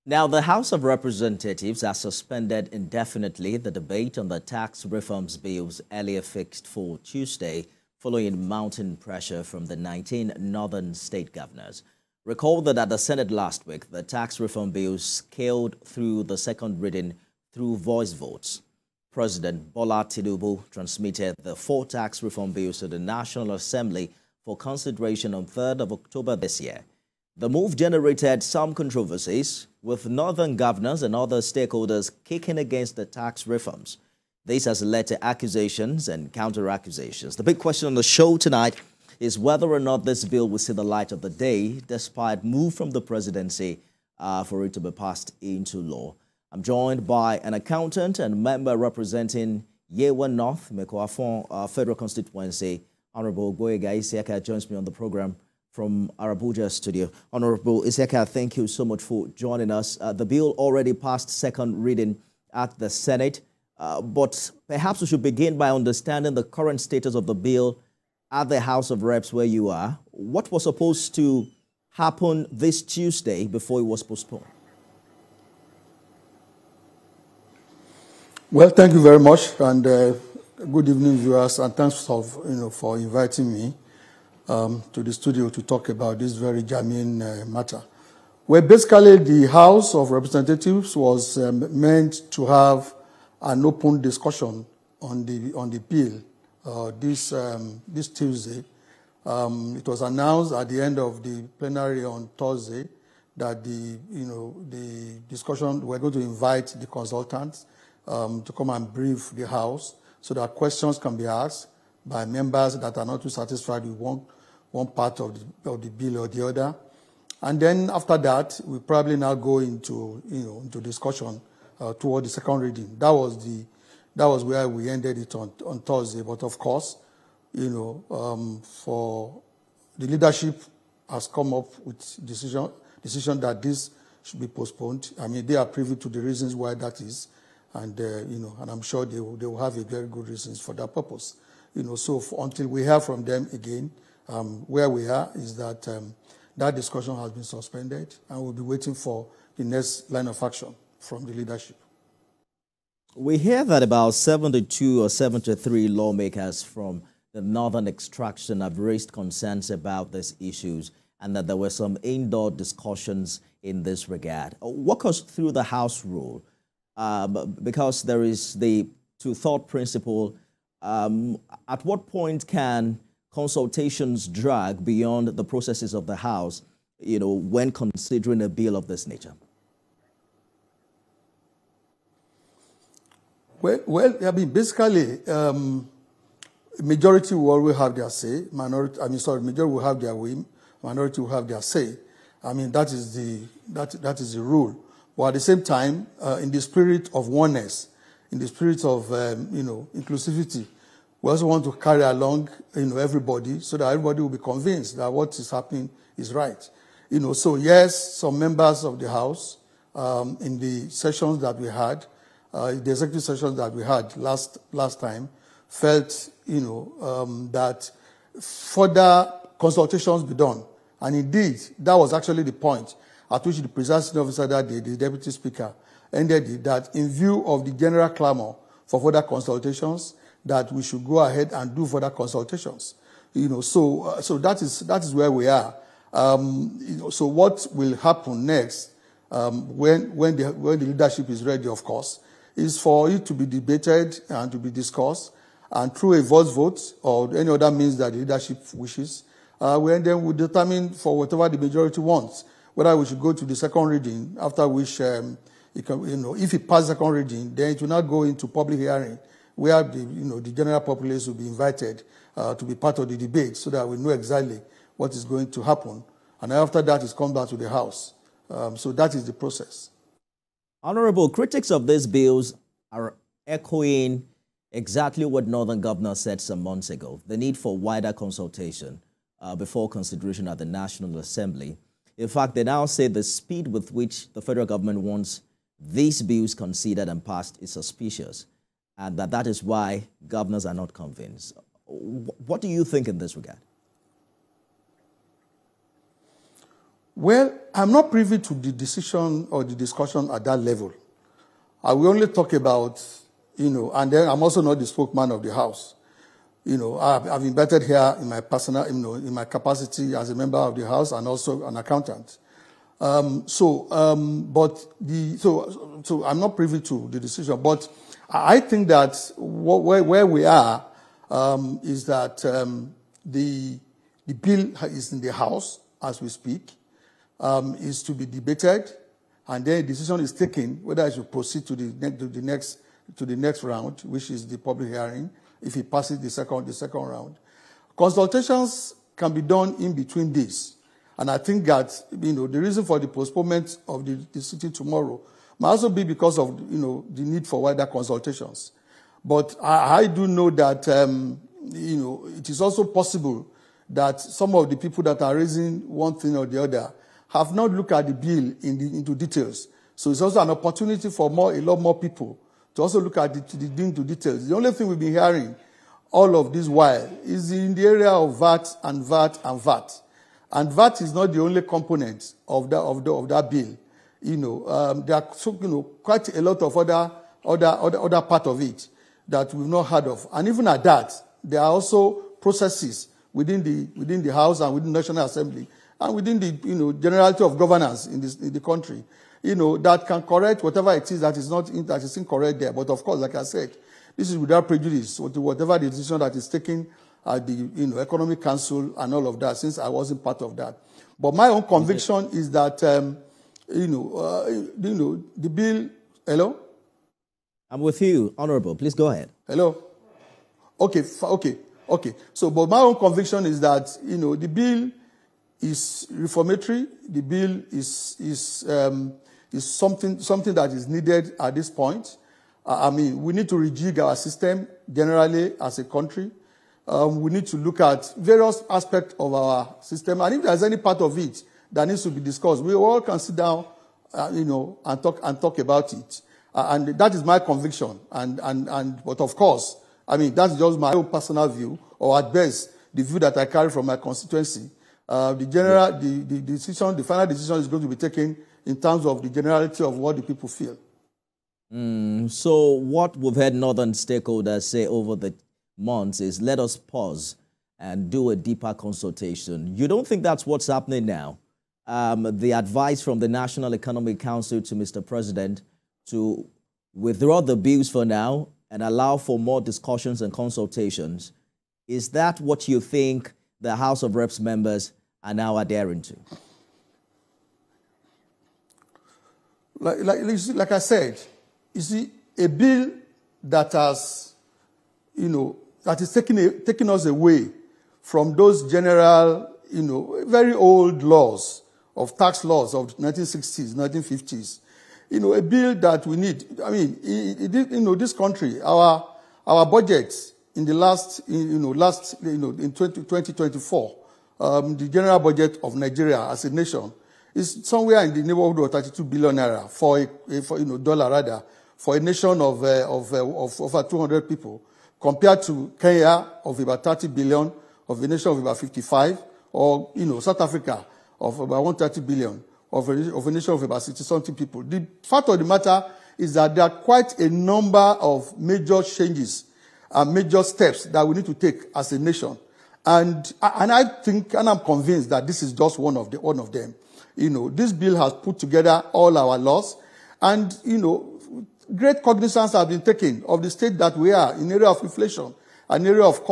Now, the House of Representatives has suspended indefinitely the debate on the tax reforms bills earlier fixed for Tuesday, following mounting pressure from the 19 northern state governors. Recall that at the Senate last week, the tax reform bills scaled through the second reading through voice votes. President Bola Tinubu transmitted the 4 tax reform bills to the National Assembly for consideration on 3rd of October this year. The move generated some controversies, with northern governors and other stakeholders kicking against the tax reforms. This has led to accusations and counter-accusations. The big question on the show tonight is whether or not this bill will see the light of the day, despite move from the presidency for it to be passed into law. I'm joined by an accountant and member representing Yewa North, Mekwafon Federal Constituency, Honorable Boyega Isiaka joins me on the program from our Abuja studio. Honorable Isiaka, thank you so much for joining us. The bill already passed second reading at the Senate, but perhaps we should begin by understanding the current status of the bill at the House of Reps where you are. What was supposed to happen this Tuesday before it was postponed? Well, thank you very much, and good evening, viewers, and thanks for inviting me to the studio to talk about this very germane matter. Well, basically, the House of Representatives was meant to have an open discussion on the bill this Tuesday. It was announced at the end of the plenary on Thursday that the discussion, we're going to invite the consultants to come and brief the House so that questions can be asked by members that are not too satisfied with one part of the bill or the other. And then after that, we probably now go into discussion toward the second reading. That was where we ended it on Thursday. But of course, for the leadership has come up with decision that this should be postponed. I mean, they are privy to the reasons why that is, and and I'm sure they will have a very good reasons for that purpose. So until we hear from them again, where we are is that that discussion has been suspended, and we'll be waiting for the next line of action from the leadership. We hear that about 72 or 73 lawmakers from the northern extraction have raised concerns about these issues, and that there were some indoor discussions in this regard. Walk us through the House rule, because there is the two-third principle. At what point can consultations drag beyond the processes of the House, when considering a bill of this nature? Well, I mean, basically, majority will always have their say. Majority will have their way. Minority will have their say. I mean, that is the rule. But at the same time, in the spirit of oneness, in the spirit of inclusivity, we also want to carry along everybody so that everybody will be convinced that what is happening is right. So yes, some members of the House in the sessions that we had, the executive sessions that we had last time, felt that further consultations be done. And indeed, that was actually the point at which the presiding officer that day, the deputy speaker, ended it, that in view of the general clamor for further consultations, that we should go ahead and do further consultations. So that is where we are. So what will happen next, when the leadership is ready, of course, is for it to be debated and to be discussed, and through a voice vote or any other means that the leadership wishes, then we determine for whatever the majority wants, whether we should go to the second reading, after which, if it passes second reading, then it will not go into public hearing, where the general populace will be invited to be part of the debate, so that we know exactly what is going to happen. And after that, it's come back to the House. So that is the process. Honorable, critics of these bills are echoing exactly what Northern Governor said some months ago: the need for wider consultation before consideration at the National Assembly. In fact, they now say the speed with which the federal government wants these bills considered and passed is suspicious, and that is why governors are not convinced. What do you think in this regard? Well, I'm not privy to the decision or the discussion at that level. I will only talk about, and then I'm also not the spokesman of the House. I've invited here in my personal, in my capacity as a member of the House and also an accountant. So I'm not privy to the decision, but I think that where we are is that the bill is in the House as we speak, is to be debated, and then a decision is taken whether it should proceed to the next round, which is the public hearing, if it passes the second round. Consultations can be done in between this. And I think that, the reason for the postponement of the sitting tomorrow might also be because of, the need for wider consultations. But I do know that, it is also possible that some of the people that are raising one thing or the other have not looked at the bill into details. So it's also an opportunity for a lot more people to also look at into details. The only thing we've been hearing all of this while is in the area of VAT and VAT and VAT. And VAT is not the only component of that bill. There are quite a lot of other part of it that we've not heard of. And even at that, there are also processes within the House and within the National Assembly and within the generality of governance in the country, that can correct whatever it is that is incorrect there. But of course, like I said, this is without prejudice to whatever the decision that is taken at the Economic Council and all of that, since I wasn't part of that. But my own conviction is that the bill. Hello? I'm with you, Honorable. Please go ahead. Hello? Okay. So, but my own conviction is that, the bill is reformatory. The bill is something that is needed at this point. We need to rejig our system generally as a country. We need to look at various aspects of our system. And if there's any part of it that needs to be discussed, we all can sit down, and talk about it. And that is my conviction. But of course, that's just my own personal view, or at best, the view that I carry from my constituency. The final decision is going to be taken in terms of the generality of what the people feel. So what we've had northern stakeholders say over the months is, let us pause and do a deeper consultation. You don't think that's what's happening now? The advice from the National Economic Council to Mr. President to withdraw the bills for now and allow for more discussions and consultations. Is that what you think the House of Reps members are now adhering to? Like I said, you see, a bill that has, that is taking us away from those general, very old laws of tax laws of 1960s, 1950s. A bill that we need. This country, our budget in the in 2024, the general budget of Nigeria as a nation is somewhere in the neighborhood of 32 billion naira for dollar rather, for a nation of over 200 people, compared to Kenya of about 30 billion, of a nation of about 55, or South Africa of about 130 billion, of a nation of about 60-something people. The fact of the matter is that there are quite a number of major changes and major steps that we need to take as a nation. And I think, and I'm convinced that this is just one of them. This bill has put together all our laws, and, great cognizance have been taken of the state that we are in area of inflation, an area of high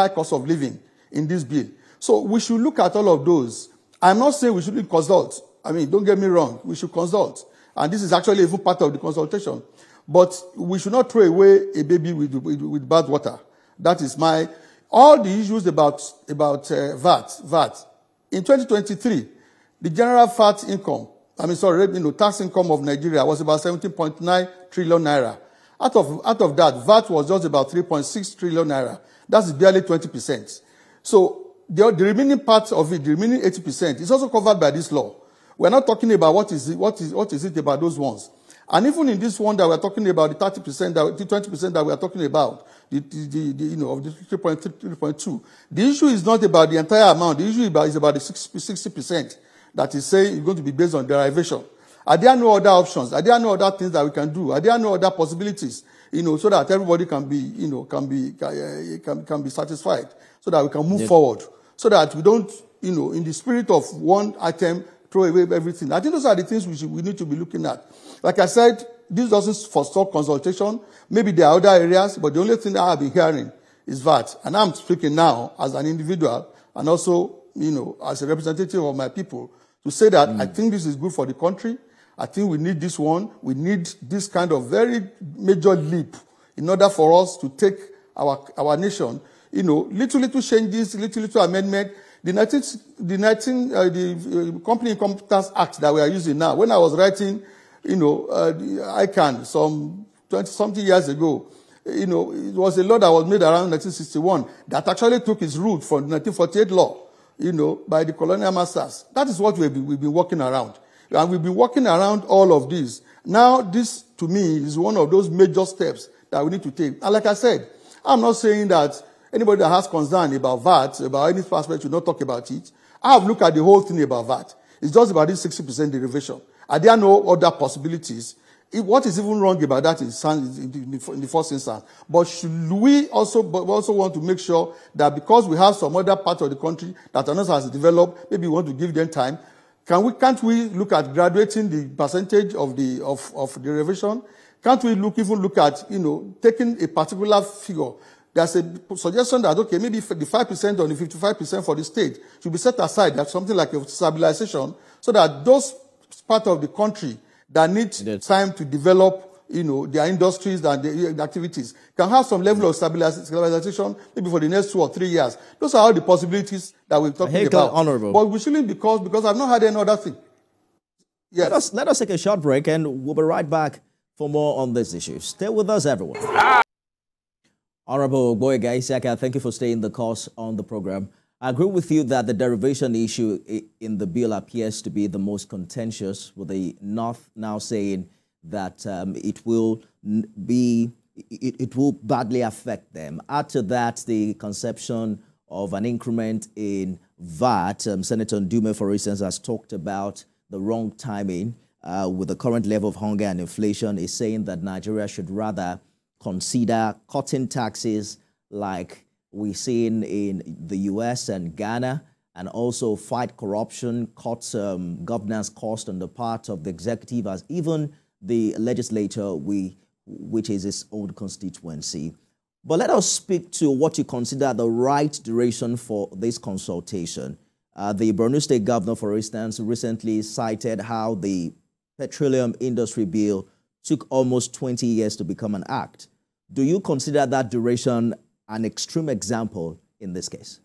cost of living in this bill. So we should look at all of those. I'm not saying we shouldn't consult. Don't get me wrong. We should consult. And this is actually even part of the consultation. But we should not throw away a baby with bad water. That is all the issues about VAT. In 2023, the general VAT income, tax income of Nigeria was about 17.9 trillion naira. Out of that, VAT was just about 3.6 trillion naira. That's barely 20%. So the remaining part of it, the remaining 80%, is also covered by this law. We're not talking about what is it about those ones. And even in this one that we're talking about, the 30%, the 20% that we're talking about, of the 3.2, the issue is not about the entire amount. The issue is about the 60% that is saying it's going to be based on derivation. Are there no other options? Are there no other things that we can do? Are there no other possibilities, so that everybody can be satisfied, so that we can move forward, so that we don't, in the spirit of one item, throw away everything. I think those are the things we need to be looking at. Like I said, this doesn't forestall consultation. Maybe there are other areas, but the only thing that I've been hearing is that, and I'm speaking now as an individual and also, as a representative of my people, to say that I think this is good for the country. I think we need this one. We need this kind of very major leap in order for us to take our nation, little changes, little amendment. The Company Income Tax Act that we are using now, when I was writing, the ICANN some 20-something years ago, it was a law that was made around 1961 that actually took its root from the 1948 law, by the colonial masters. That is what we've been working around. And we've been working around all of this. Now, this, to me, is one of those major steps that we need to take. And like I said, I'm not saying that anybody that has concern about VAT, about any aspect, should not talk about it. I have looked at the whole thing about VAT. It's just about this 60% derivation. Are there no other possibilities? What is even wrong about that in the first instance? But should we also want to make sure that because we have some other part of the country that another has developed, maybe we want to give them time? Can't we look at graduating the percentage of the derivation? Can't we even look at taking a particular figure? There's a suggestion that, okay, maybe the 5% or the 55% for the state should be set aside. That's something like a stabilization, so that those part of the country that need time to develop, their industries and the activities can have some level of stabilization maybe for the next 2 or 3 years. Those are all the possibilities that we're talking about. Honorable. But we shouldn't, because I've not had any other thing. Yes. Let us take a short break and we'll be right back for more on this issue. Stay with us, everyone. Honorable Boyega Isiaka, thank you for staying the course on the program. I agree with you that the derivation issue in the bill appears to be the most contentious, with the North now saying that it will badly affect them. Add to that the conception of an increment in VAT. Senator Ndume, for instance, has talked about the wrong timing with the current level of hunger and inflation. Is saying that Nigeria should rather consider cutting taxes like we're seeing in the US and Ghana, and also fight corruption, cut governance cost on the part of the executive, as even the legislature, which is its own constituency. But let us speak to what you consider the right duration for this consultation. The Borno State governor, for instance, recently cited how the petroleum industry bill took almost 20 years to become an act. Do you consider that duration an extreme example in this case?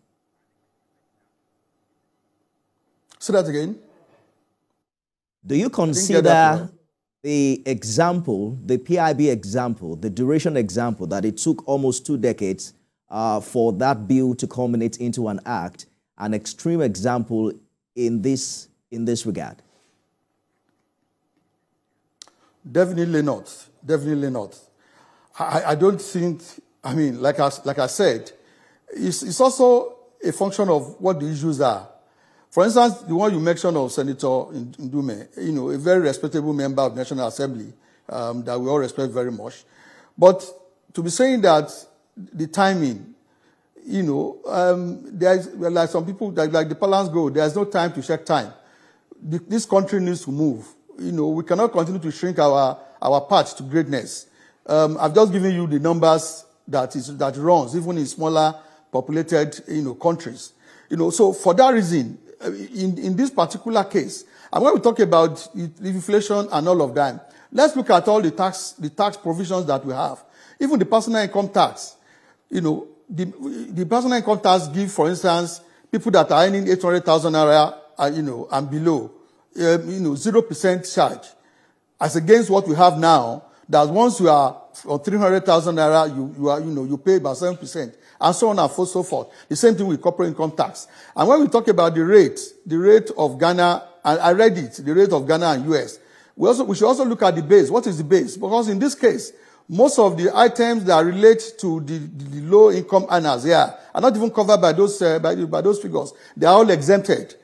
Say that again. Do you consider the example, the PIB example, the duration example, that it took almost 2 decades for that bill to culminate into an act, an extreme example in this regard? Definitely not. Definitely not. I don't think, like I said, it's also a function of what the issues are. For instance, the one you mentioned of Senator Ndume, a very respectable member of the National Assembly that we all respect very much. But to be saying that the timing, there's like some people, like the balance go, there's no time to check time. This country needs to move. We cannot continue to shrink our path to greatness. I've just given you the numbers that runs, even in smaller populated, countries. So for that reason, in this particular case, and when we talk about inflation and all of that, let's look at all the tax provisions that we have. Even the personal income tax, the personal income tax give, for instance, people that are earning 800,000 naira, and below, 0% charge, as against what we have now, that once you are on 300,000 naira, you pay about 7%, and so on and so forth. The same thing with corporate income tax. And when we talk about the rate of Ghana, and I read it, the rate of Ghana and US, We should also look at the base. What is the base? Because in this case, most of the items that relate to the low-income earners here are not even covered by those figures. They are all exempted.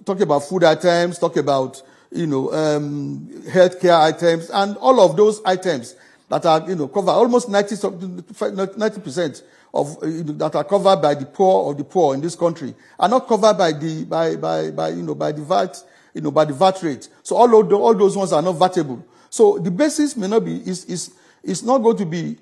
Talk about food items, talk about healthcare items, and all of those items that are covered. Almost 90% of that are covered by the poor in this country are not covered by the VAT rate. So all those ones are not vatable. So the basis may not be is not going to be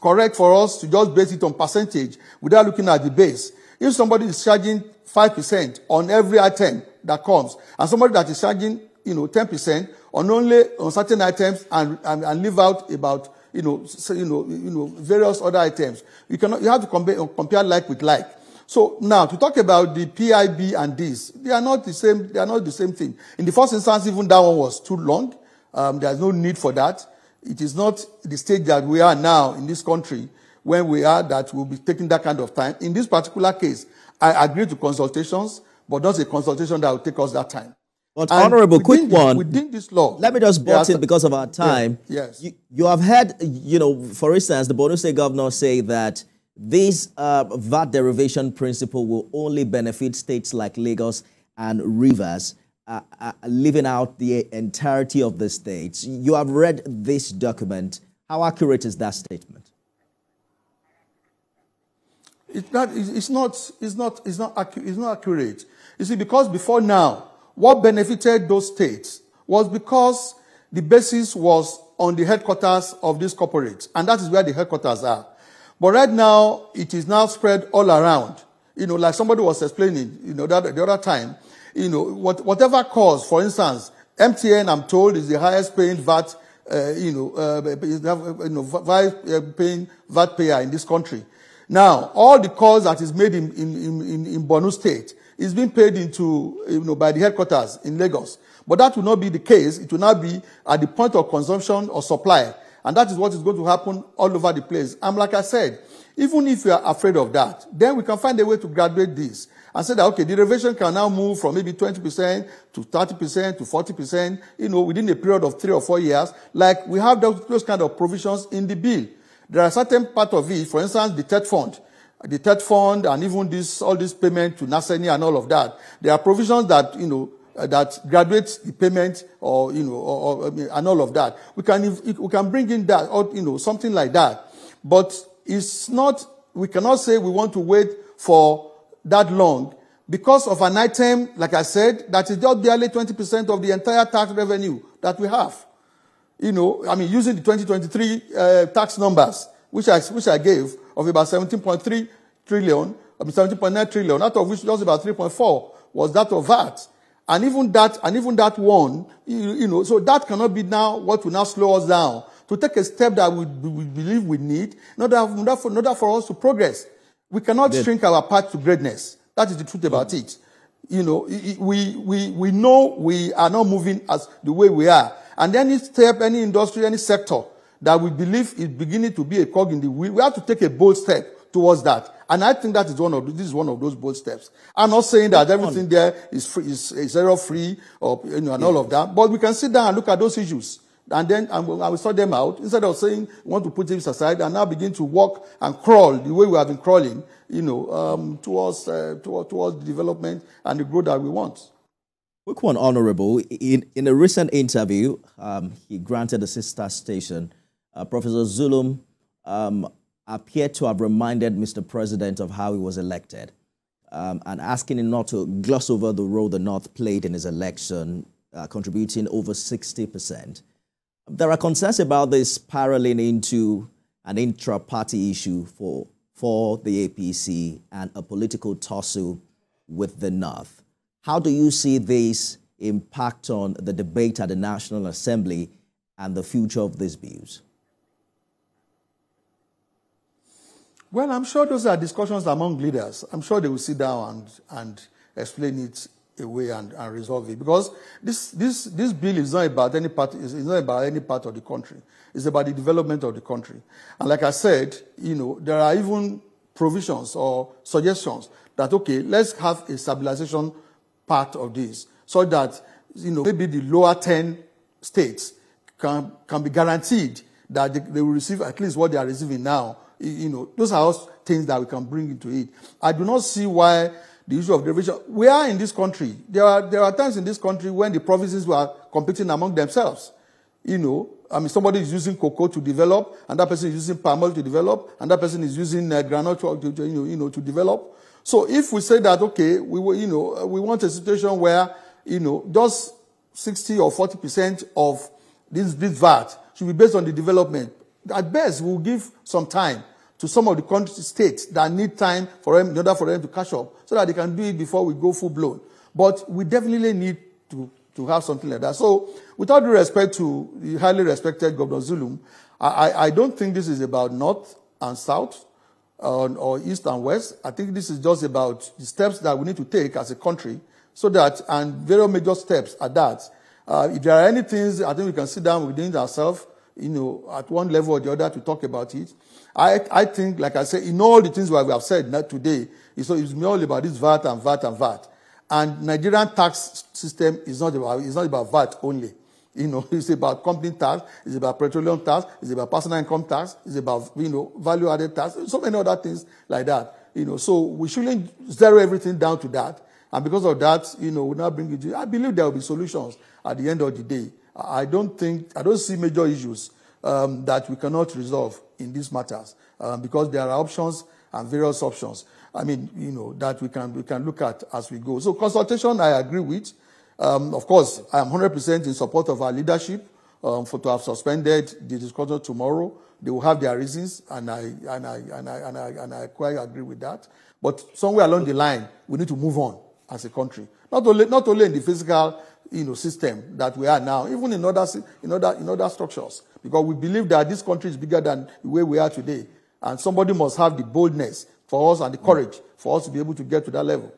correct for us to just base it on percentage without looking at the base. If somebody is charging 5% on every item that comes, and somebody that is charging 10% on certain items and leave out about various other items, you have to compare like with like. So now to talk about the PIB and this, they are not the same. They are not the same thing. In the first instance, even that one was too long. There's no need for that. It is not the stage that we are now in this country when we are that will be taking that kind of time. In this particular case, I agree to consultations, but not a consultation that will take us that time. But Honorable, quick one. Within this law, let me just butt in because of our time. Yes. You have heard, for instance, the Borno State governor say that this VAT derivation principle will only benefit states like Lagos and Rivers, leaving out the entirety of the states. You have read this document. How accurate is that statement? It's not accurate. You see, because before now, what benefited those states was because the basis was on the headquarters of these corporates, and that is where the headquarters are. But right now, it is now spread all around. Like somebody was explaining, the other time, whatever cause, for instance, MTN, I'm told, is the highest paying VAT, paying VAT payer in this country. Now, all the calls that is made in Borno State is being paid into, by the headquarters in Lagos. But that will not be the case. It will not be at the point of consumption or supply. And that is what is going to happen all over the place. And like I said, even if you are afraid of that, then we can find a way to graduate this and say that, okay, the derivation can now move from maybe 20% to 30% to 40%, within a period of 3 or 4 years. Like we have those kind of provisions in the bill. There are certain part of it, for instance, the TED fund, and even all this payment to Naseni and all of that. There are provisions that, that graduates the payment and all of that. We can bring in that or, something like that. But it's not, we cannot say we want to wait for that long because of an item, like I said, that is just barely 20% of the entire tax revenue that we have. Using the 2023 tax numbers, which I gave, of about 17.3 trillion, 17.9 trillion, out of which just about 3.4 was that of VAT. And even that one, so that cannot be now what will now slow us down to take a step that we believe we need in order for us to progress. We cannot shrink our path to greatness. That is the truth about it. We know we are not moving as the way we are. And any step, any industry, any sector that we believe is beginning to be a cog in the wheel, we have to take a bold step towards that. And I think this is one of those bold steps. I'm not saying that everything there is free, is error-free or and all of that, but we can sit down and look at those issues. And then I will sort them out instead of saying we want to put this aside and now begin to walk and crawl the way we have been crawling, towards the development and the growth that we want. Quick one, Honorable. In a recent interview, he granted a sister station. Professor Zulum appeared to have reminded Mr. President of how he was elected and asking him not to gloss over the role the North played in his election, contributing over 60%. There are concerns about this spiraling into an intra-party issue for the APC and a political tussle with the North. How do you see this impact on the debate at the National Assembly and the future of these views? Well, I'm sure those are discussions among leaders. I'm sure they will sit down and explain it away and resolve it. Because this bill is not about any part. It's not about any part of the country. It's about the development of the country. And like I said, there are even provisions or suggestions that, okay, let's have a stabilization part of this so that, maybe the lower 10 states can be guaranteed that they will receive at least what they are receiving now. Those are all things that we can bring into it. I do not see why the issue of derivation. We are in this country. There are times in this country when the provinces were competing among themselves. Somebody is using cocoa to develop, and that person is using palm oil to develop, and that person is using granola to develop. So if we say that, okay, we want a situation where just 60 or 40% of this VAT should be based on the development. At best, we'll give some time to some of the country states that need time for them in order for them to catch up, so that they can do it before we go full blown. But we definitely need to have something like that. So, with all due respect to the highly respected Governor Zulum, I don't think this is about North and South or East and West. I think this is just about the steps that we need to take as a country, so that, and very major steps at that. If there are any things, I think we can sit down within ourselves, at one level or the other to talk about it. I think, like I said, in all the things we have said not today, it's all about this VAT and VAT and VAT. And Nigerian tax system is not about VAT only. It's about company tax, it's about petroleum tax, it's about personal income tax, it's about, value-added tax, so many other things like that. So we shouldn't zero everything down to that. And because of that, we now bring it. I believe there will be solutions at the end of the day. I don't see major issues that we cannot resolve in these matters, because there are options and various options. That we can look at as we go. So consultation, I agree with. Of course, I am 100% in support of our leadership to have suspended the discussion tomorrow. They will have their reasons, and I quite agree with that. But somewhere along the line, we need to move on as a country. Not only in the physical system that we are now, even in other structures, because we believe that this country is bigger than the way we are today, and somebody must have the boldness for us and the courage for us to be able to get to that level.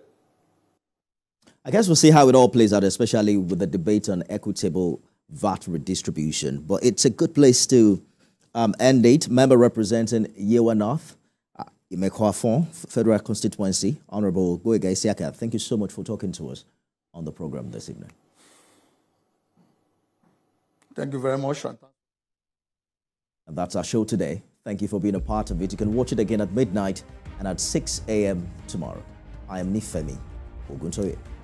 I guess we'll see how it all plays out, especially with the debate on equitable VAT redistribution. But it's a good place to end it. Member representing Yewa North, Imekwafon, Federal Constituency, Honorable Goiga Isiaka, thank you so much for talking to us on the program this evening. Thank you very much. And that's our show today. Thank you for being a part of it. You can watch it again at midnight and at 6 a.m. tomorrow. I am Nifemi Oguntoye.